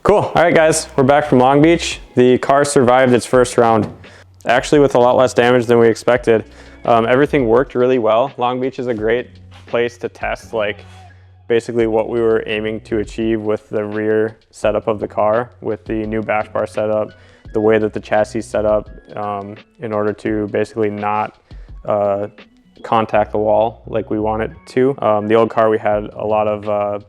Cool. All right, guys, we're back from Long Beach. The car survived its first round, actually with a lot less damage than we expected. Everything worked really well. Long Beach is a great place to test basically what we were aiming to achieve with the rear setup of the car, with the new bash bar setup, the way that the chassis is set up in order to basically not contact the wall like we want it to. The old car, we had a lot of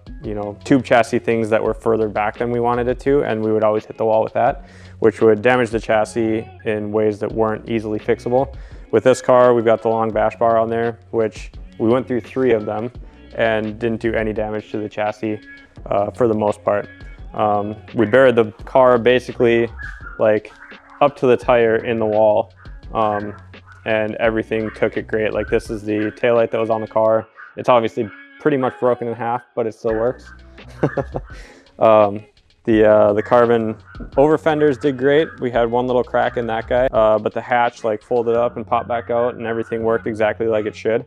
tube chassis things that were further back than we wanted it to, and we would always hit the wall with that, which would damage the chassis in ways that weren't easily fixable. With this car, we've got the long bash bar on there, which we went through 3 of them and didn't do any damage to the chassis for the most part. We buried the car basically up to the tire in the wall, and everything took it great. Like, this is the taillight that was on the car. It's obviously pretty much broken in half, but it still works. The carbon over fenders did great. We had one little crack in that guy, but the hatch folded up and popped back out, and everything worked exactly like it should.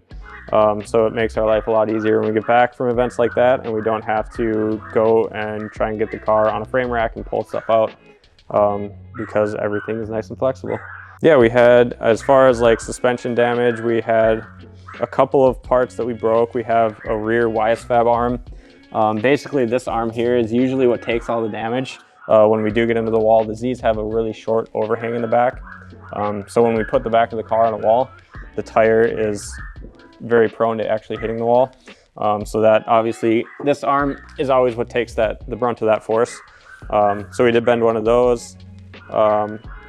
So it makes our life a lot easier when we get back from events like that, and we don't have to go and try and get the car on a frame rack and pull stuff out, because everything is nice and flexible. Yeah, we had, as far as suspension damage, we had a couple of parts that we broke. We have a rear YSFAB arm. Basically, this arm here is usually what takes all the damage. When we do get into the wall, the Z's have a really short overhang in the back. So when we put the back of the car on a wall, the tire is very prone to actually hitting the wall. So that obviously, this arm is always what takes the brunt of that force. So we did bend one of those.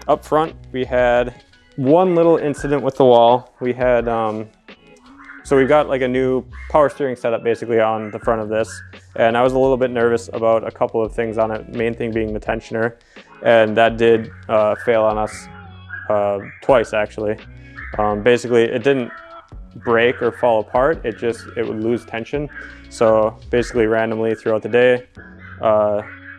Up front, we had one little incident with the wall. We had, so we've got a new power steering setup basically on the front of this. And I was a little bit nervous about a couple of things on it, main thing being the tensioner. And that did fail on us twice, actually. Basically, it didn't break or fall apart. It would lose tension. So basically, randomly throughout the day,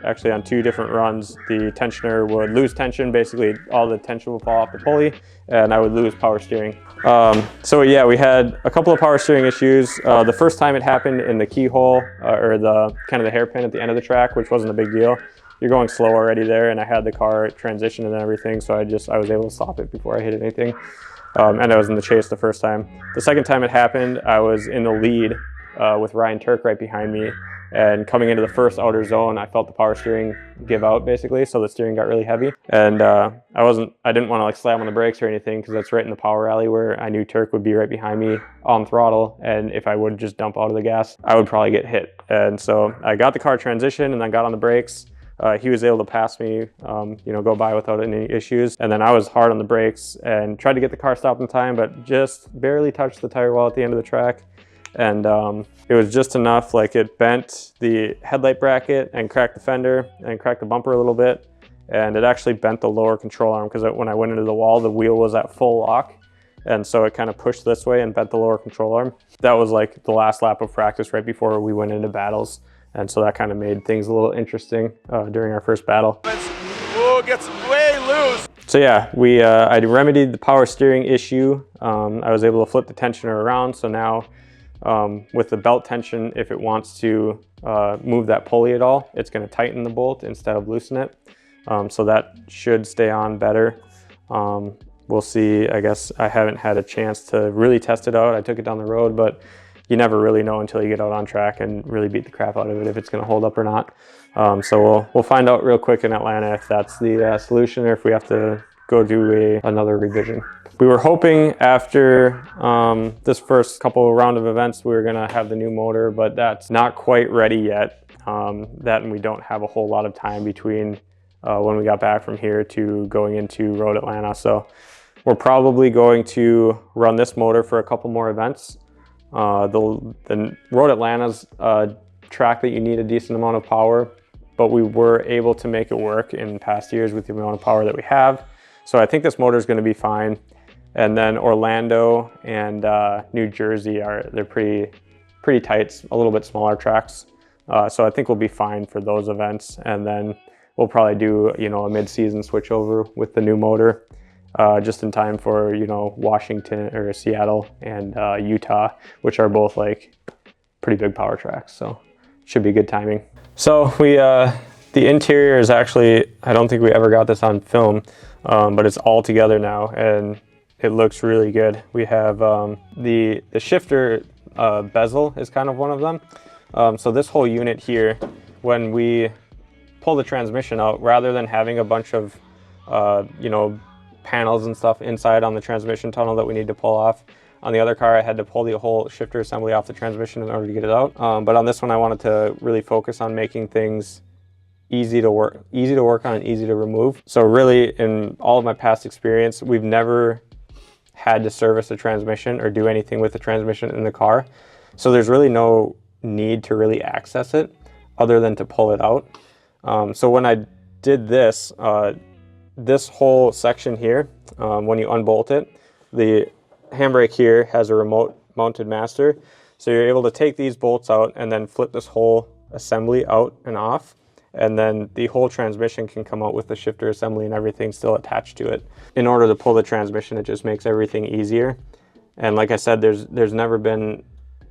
actually on 2 different runs, the tensioner would lose tension. Basically, all the tension would fall off the pulley, and I would lose power steering. So yeah, we had a couple of power steering issues. The first time it happened in the keyhole, or the kind of the hairpin at the end of the track, which wasn't a big deal. You're going slow already there, and I had the car transition and everything, so I was able to stop it before I hit anything. And I was in the chase the first time. The second time it happened, I was in the lead with Ryan Turk right behind me. And coming into the first outer zone, I felt the power steering give out basically, so the steering got really heavy. And I didn't want to slam on the brakes or anything, because that's right in the power alley where I knew Turk would be right behind me on throttle. And if I would just dump out of the gas, I would probably get hit. And so I got the car transition and then got on the brakes. He was able to pass me, go by without any issues. And then I was hard on the brakes and tried to get the car stopped in time, but just barely touched the tire wall at the end of the track. And it was just enough, it bent the headlight bracket and cracked the fender and cracked the bumper a little bit. And it actually bent the lower control arm, because when I went into the wall, the wheel was at full lock. And so it kind of pushed this way and bent the lower control arm. That was the last lap of practice right before we went into battles. And so that kind of made things a little interesting during our first battle. Whoa, gets way loose. So yeah, I remedied the power steering issue. I was able to flip the tensioner around. So now with the belt tension, if it wants to move that pulley at all, it's going to tighten the bolt instead of loosen it. So that should stay on better. We'll see. I guess I haven't had a chance to really test it out. I took it down the road, but you never really know until you get out on track and really beat the crap out of it if it's going to hold up or not. So we'll find out real quick in Atlanta if that's the solution, or if we have to go do another revision. We were hoping after this first couple of round of events we were going to have the new motor, but that's not quite ready yet. That, and we don't have a whole lot of time between when we got back from here to going into Road Atlanta. So we're probably going to run this motor for a couple more events. The Road Atlanta's a track that you need a decent amount of power, but we were able to make it work in past years with the amount of power that we have. So I think this motor is going to be fine. And then Orlando and New Jersey they're pretty tight, a little bit smaller tracks. So I think we'll be fine for those events. And then we'll probably do a mid-season switchover with the new motor, just in time for Washington or Seattle and Utah, which are both pretty big power tracks. So should be good timing. So we The interior is actually, I don't think we ever got this on film, but it's all together now and it looks really good. We have the shifter bezel is kind of one of them. So this whole unit here, when we pull the transmission out, rather than having a bunch of you know, panels and stuff inside on the transmission tunnel that we need to pull off. On the other car, I had to pull the whole shifter assembly off the transmission in order to get it out. But on this one, I wanted to really focus on making things easy to work on and easy to remove. So really, in all of my past experience, we've never had to service a transmission or do anything with the transmission in the car. So there's really no need to really access it other than to pull it out. So when I did this, this whole section here, when you unbolt it, the handbrake here has a remote mounted master. So you're able to take these bolts out and then flip this whole assembly out and off. And then the whole transmission can come out with the shifter assembly and everything still attached to it. In order to pull the transmission, it just makes everything easier. And like I said, there's never been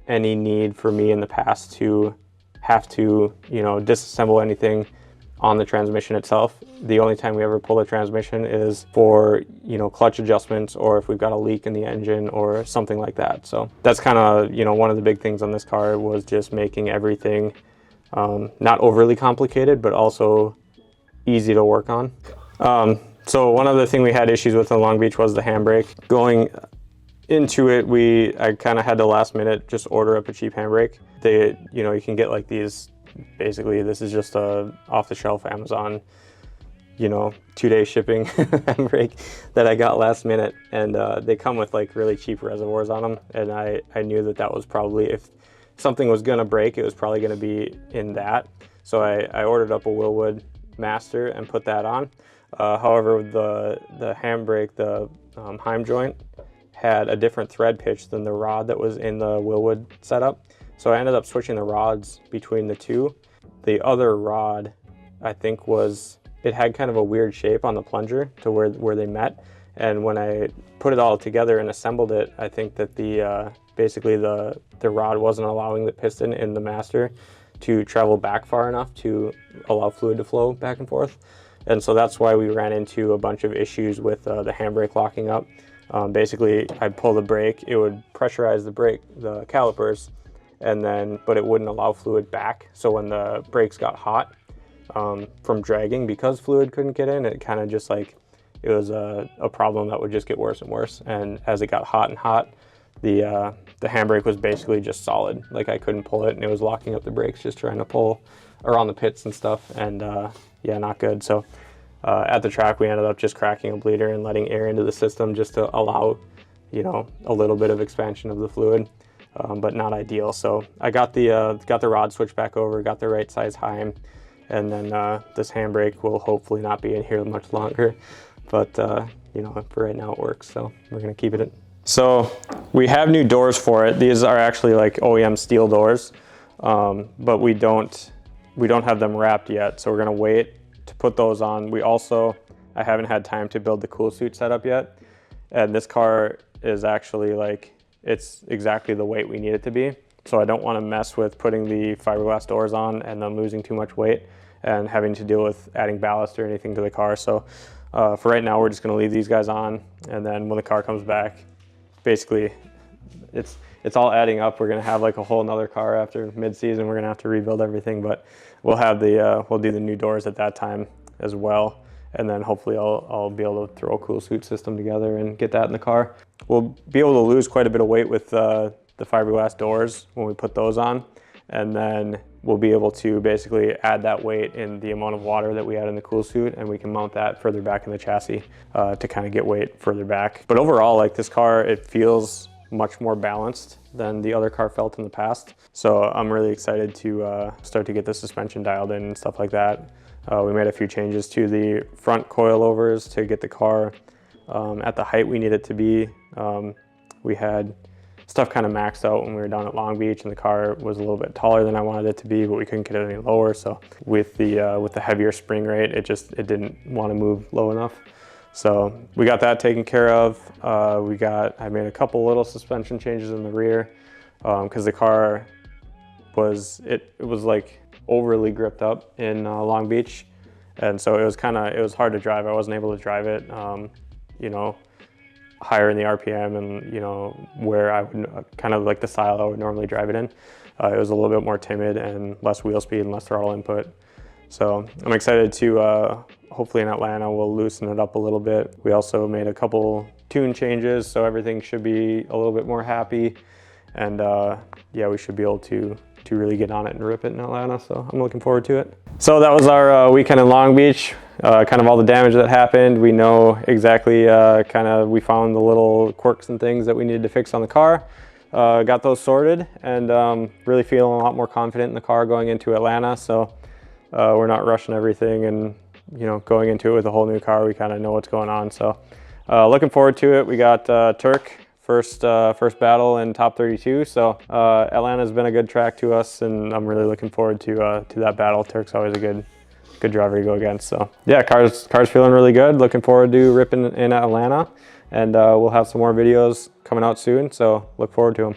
any need for me in the past to have to, you know, disassemble anything on the transmission itself. The only time we ever pull the transmission is for, you know, clutch adjustments or if we've got a leak in the engine or something like that. So that's kind of, you know, one of the big things on this car was just making everything not overly complicated, but also easy to work on. So one other thing we had issues with in Long Beach was the handbrake. Going into it, I kind of had to last minute just order up a cheap handbrake. You know, you can get like these. Basically, this is just a off-the-shelf Amazon, you know, 2-day shipping handbrake that I got last minute, and they come with like really cheap reservoirs on them. And I knew that was probably, if something was gonna break, it was probably gonna be in that. So I ordered up a Wilwood Master and put that on. However, the handbrake, the Heim joint, had a different thread pitch than the rod that was in the Wilwood setup. So I ended up switching the rods between the two. The other rod, I think it had kind of a weird shape on the plunger to where they met. And when I put it all together and assembled it, I think that basically the rod wasn't allowing the piston in the master to travel back far enough to allow fluid to flow back and forth. And so that's why we ran into a bunch of issues with the handbrake locking up. Basically, I'd pull the brake, it would pressurize the calipers, but it wouldn't allow fluid back. So when the brakes got hot from dragging, because fluid couldn't get in, it kind of just like, it was a problem that would just get worse and worse. And as it got hot and hot, the handbrake was basically just solid. Like I couldn't pull it and it was locking up the brakes just trying to pull around the pits and stuff. And yeah, not good. So at the track, we ended up just cracking a bleeder and letting air into the system just to allow, you know, a little bit of expansion of the fluid. But not ideal. So I got the rod switch back over, got the right size Heim, and then this handbrake will hopefully not be in here much longer. But you know, for right now it works, so we're gonna keep it in. So we have new doors for it. These are actually like OEM steel doors, but we don't have them wrapped yet. So we're gonna wait to put those on. I haven't had time to build the cool suit setup yet, and this car is actually like, it's exactly the weight we need it to be. So I don't want to mess with putting the fiberglass doors on and then losing too much weight and having to deal with adding ballast or anything to the car. So for right now, we're just going to leave these guys on. And then when the car comes back, basically it's all adding up. We're going to have like a whole nother car after mid-season. We're going to have to rebuild everything, but we'll do the new doors at that time as well. And then hopefully I'll be able to throw a cool suit system together and get that in the car. We'll be able to lose quite a bit of weight with the fiberglass doors when we put those on. And then we'll be able to basically add that weight in the amount of water that we add in the cool suit, and we can mount that further back in the chassis to kind of get weight further back. But overall, like this car, it feels much more balanced than the other car felt in the past. So I'm really excited to start to get the suspension dialed in and stuff like that. We made a few changes to the front coilovers to get the car at the height we need it to be. We had stuff kind of maxed out when we were down at Long Beach, and the car was a little bit taller than I wanted it to be, but we couldn't get it any lower. So with the heavier spring rate, it didn't want to move low enough. So we got that taken care of. I made a couple little suspension changes in the rear because the car was like overly gripped up in Long Beach. And so it was hard to drive. I wasn't able to drive it, you know, higher in the RPM and, you know, where I would kind of like the style I would normally drive it in. It was a little bit more timid and less wheel speed and less throttle input. So I'm excited to, hopefully in Atlanta, we'll loosen it up a little bit. We also made a couple tune changes, so everything should be a little bit more happy. And yeah, we should be able to really get on it and rip it in Atlanta, so I'm looking forward to it. So that was our weekend in Long Beach, kind of all the damage that happened. We know exactly, we found the little quirks and things that we needed to fix on the car. Got those sorted, and really feeling a lot more confident in the car going into Atlanta. So we're not rushing everything, and you know, going into it with a whole new car, we kind of know what's going on. So looking forward to it. We got Turk. First battle in top 32, so Atlanta's been a good track to us, and I'm really looking forward to that battle. Turk's always a good driver to go against. So yeah, car's feeling really good. Looking forward to ripping in Atlanta, and we'll have some more videos coming out soon. So look forward to them.